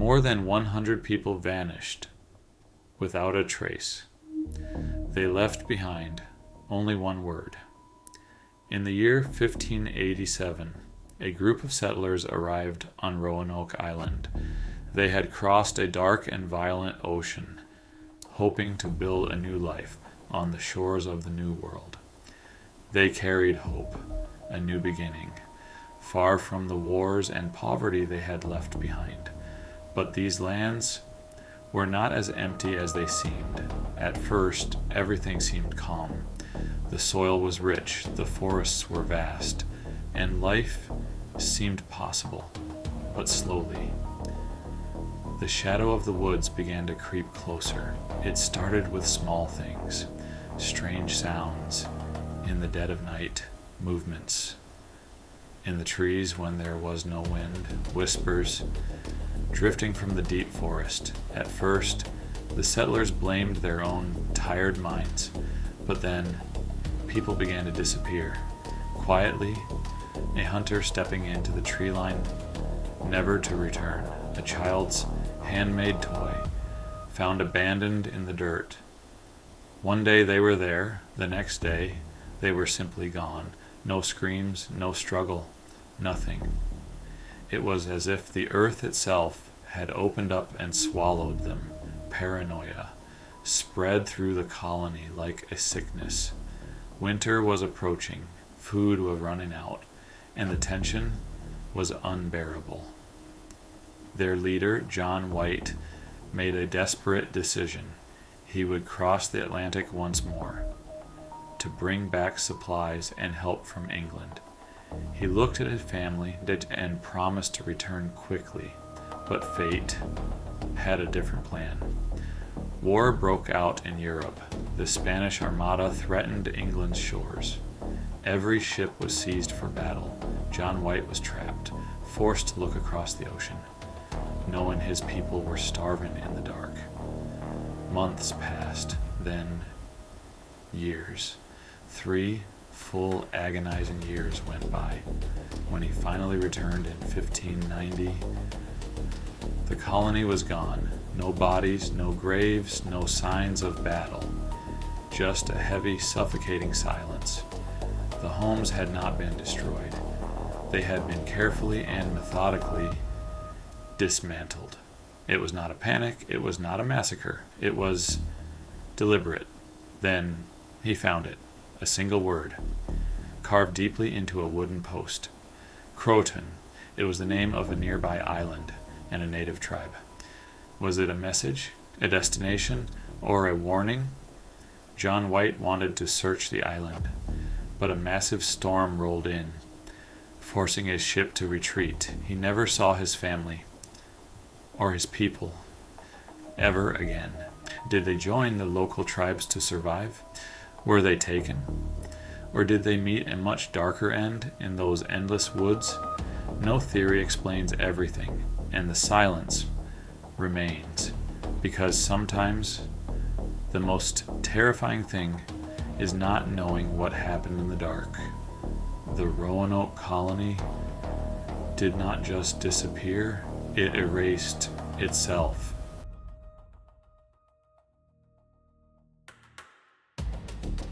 More than 100 people vanished without a trace. They left behind only one word. In the year 1587, a group of settlers arrived on Roanoke Island. They had crossed a dark and violent ocean, hoping to build a new life on the shores of the New World. They carried hope, a new beginning, far from the wars and poverty they had left behind. But these lands were not as empty as they seemed. At first, everything seemed calm. The soil was rich, the forests were vast, and life seemed possible, but slowly. The shadow of the woods began to creep closer. It started with small things, strange sounds in the dead of night, movements in the trees when there was no wind, whispers drifting from the deep forest. At first, the settlers blamed their own tired minds, but then people began to disappear. Quietly, a hunter stepping into the tree line, never to return. A child's handmade toy, found abandoned in the dirt. One day they were there, the next day they were simply gone. No screams, no struggle, nothing. It was as if the earth itself had opened up and swallowed them. Paranoia spread through the colony like a sickness. Winter was approaching, food was running out, and the tension was unbearable. Their leader, John White, made a desperate decision. He would cross the Atlantic once more to bring back supplies and help from England. He looked at his family and promised to return quickly, but fate had a different plan. War broke out in Europe. The Spanish Armada threatened England's shores. Every ship was seized for battle. John White was trapped, forced to look across the ocean, knowing his people were starving in the dark. Months passed, then years. 3 full agonizing years went by. When he finally returned in 1590, the colony was gone. No bodies, no graves, no signs of battle. Just a heavy, suffocating silence. The homes had not been destroyed. They had been carefully and methodically dismantled. It was not a panic. It was not a massacre. It was deliberate. Then he found it. A single word, carved deeply into a wooden post. CROATOAN. It was the name of a nearby island and a native tribe. Was it a message, a destination, or a warning? John White wanted to search the island, but a massive storm rolled in, forcing his ship to retreat. He never saw his family or his people ever again. Did they join the local tribes to survive? Were they taken? Or did they meet a much darker end in those endless woods? No theory explains everything, and the silence remains, because sometimes the most terrifying thing is not knowing what happened in the dark. The Roanoke Colony did not just disappear, it erased itself